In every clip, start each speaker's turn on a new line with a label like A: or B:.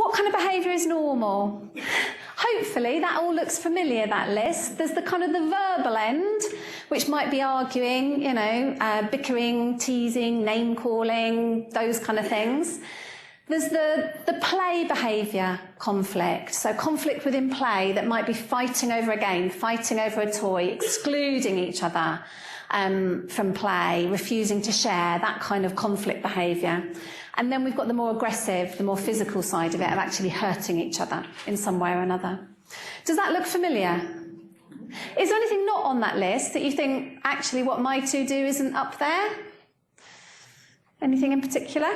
A: What kind of behaviour is normal? Hopefully that all looks familiar, that list. There's the kind of the verbal end, which might be arguing, bickering, teasing, name-calling, those kind of things. There's the play behaviour conflict, so conflict within play that might be fighting over a game, fighting over a toy, excluding each other from play, refusing to share, that kind of conflict behaviour. And then we've got the more aggressive, the more physical side of it, of actually hurting each other in some way or another. Does that look familiar? Is there anything not on that list that you think, actually, what my two do isn't up there? Anything in particular?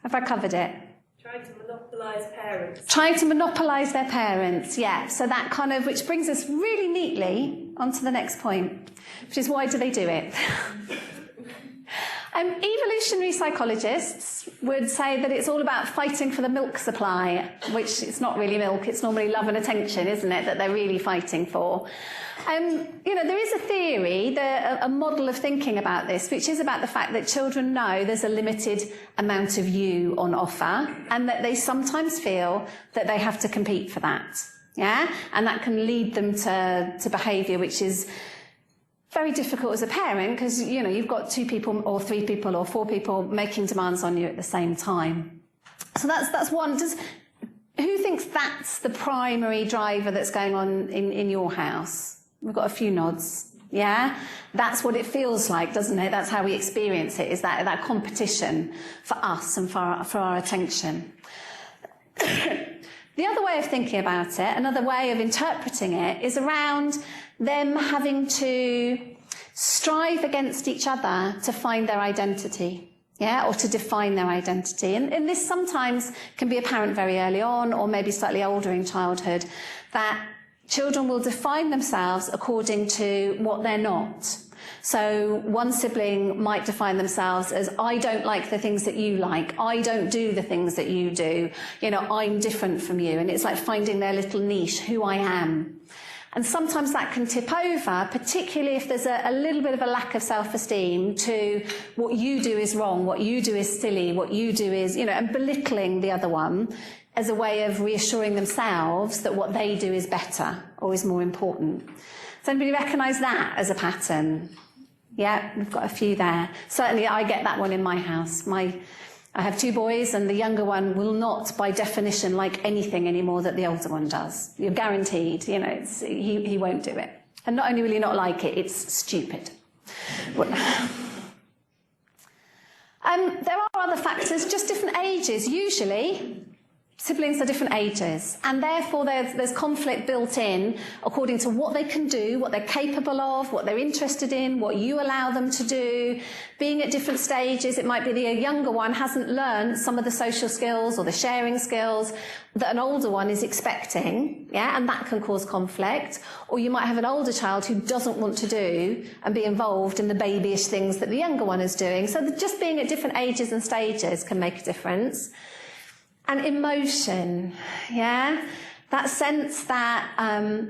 A: Have I covered it?
B: Trying to monopolise parents.
A: Trying to monopolise their parents, yeah. So that kind of, which brings us really neatly onto the next point, which is why do they do it? Evolutionary psychologists would say that it's all about fighting for the milk supply, which it's not really milk, it's normally love and attention, isn't it, that they're really fighting for. There is a theory, a model of thinking about this, which is about the fact that children know there's a limited amount of you on offer, and that they sometimes feel that they have to compete for that. Yeah? And that can lead them to behaviour which is very difficult as a parent, because you've got 2 people or 3 people or 4 people making demands on you at the same time. So that's one. Who thinks that's the primary driver that's going on in your house? We've got a few nods. Yeah, that's what it feels like, doesn't it? That's how we experience it, is that competition for us and for our attention. The other way of thinking about it, another way of interpreting it, is around them having to strive against each other to find their identity, yeah, or to define their identity. And this sometimes can be apparent very early on, or maybe slightly older in childhood, that children will define themselves according to what they're not. So one sibling might define themselves as, I don't like the things that you like, I don't do the things that you do, I'm different from you. And it's like finding their little niche, who I am. And sometimes that can tip over, particularly if there's a little bit of a lack of self-esteem, to what you do is wrong, what you do is silly, what you do is, and belittling the other one as a way of reassuring themselves that what they do is better or is more important. Does anybody recognise that as a pattern? Yeah, we've got a few there. Certainly I get that one in my house. I have 2 boys, and the younger one will not, by definition, like anything anymore that the older one does. You're guaranteed, he won't do it. And not only will he not like it, it's stupid. There are other factors, just different ages, usually. Siblings are different ages, and therefore there's conflict built in according to what they can do, what they're capable of, what they're interested in, what you allow them to do. Being at different stages, it might be the younger one hasn't learned some of the social skills or the sharing skills that an older one is expecting, yeah, and that can cause conflict. Or you might have an older child who doesn't want to do and be involved in the babyish things that the younger one is doing. So just being at different ages and stages can make a difference. And emotion, yeah? That sense that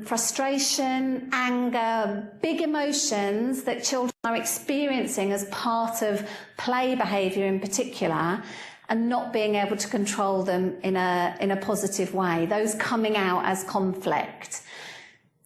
A: frustration, anger, big emotions that children are experiencing as part of play behaviour in particular, and not being able to control them in a positive way. Those coming out as conflict.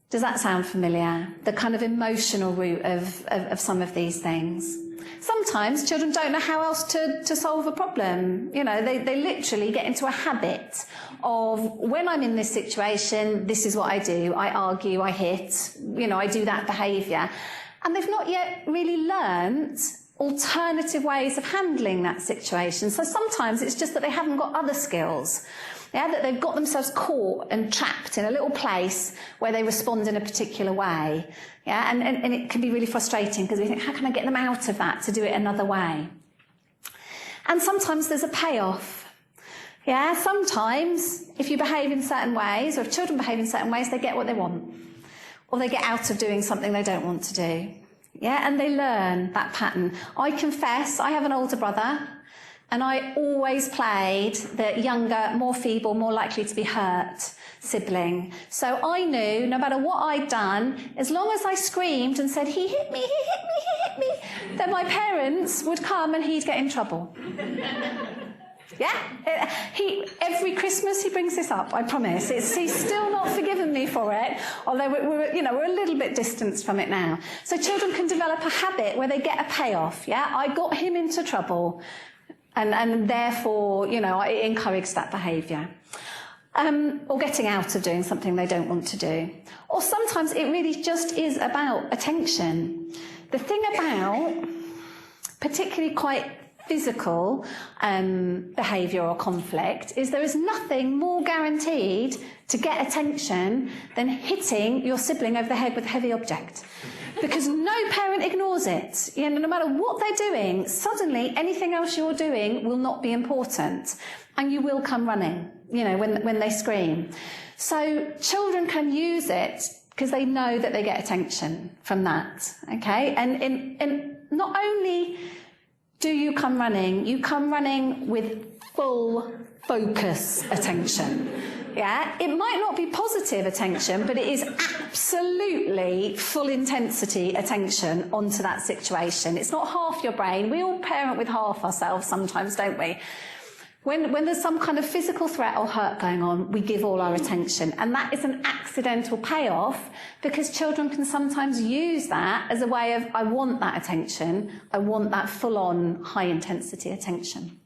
A: Does that sound familiar? The kind of emotional root of some of these things. Sometimes children don't know how else to solve a problem. They literally get into a habit of, when I'm in this situation, this is what I do. I argue, I hit, I do that behaviour. And they've not yet really learnt alternative ways of handling that situation. So sometimes it's just that they haven't got other skills. Yeah, that they've got themselves caught and trapped in a little place where they respond in a particular way. Yeah, and it can be really frustrating, because we think, how can I get them out of that to do it another way? And sometimes there's a payoff. Yeah, sometimes if you behave in certain ways, or if children behave in certain ways, they get what they want. Or they get out of doing something they don't want to do. Yeah, and they learn that pattern. I confess, I have an older brother, and I always played the younger, more feeble, more likely to be hurt sibling. So I knew, no matter what I'd done, as long as I screamed and said, he hit me, he hit me, he hit me, then my parents would come and he'd get in trouble. Yeah, every Christmas he brings this up, I promise. He's still not forgiven me for it, although we're a little bit distanced from it now. So children can develop a habit where they get a payoff, yeah? I got him into trouble, and therefore, I encourage that behaviour. Or getting out of doing something they don't want to do. Or sometimes it really just is about attention. The thing about particularly quite physical behaviour or conflict is there is nothing more guaranteed to get attention than hitting your sibling over the head with a heavy object. Because no parent ignores it. No matter what they're doing, suddenly anything else you're doing will not be important. And you will come running, when they scream. So children can use it because they know that they get attention from that, okay? And not only do you come running with full focus attention. Yeah, it might not be positive attention, but it is absolutely full intensity attention onto that situation. It's not half your brain. We all parent with half ourselves sometimes, don't we? When there's some kind of physical threat or hurt going on, we give all our attention. And that is an accidental payoff because children can sometimes use that as a way of, I want that attention, I want that full-on, high-intensity attention.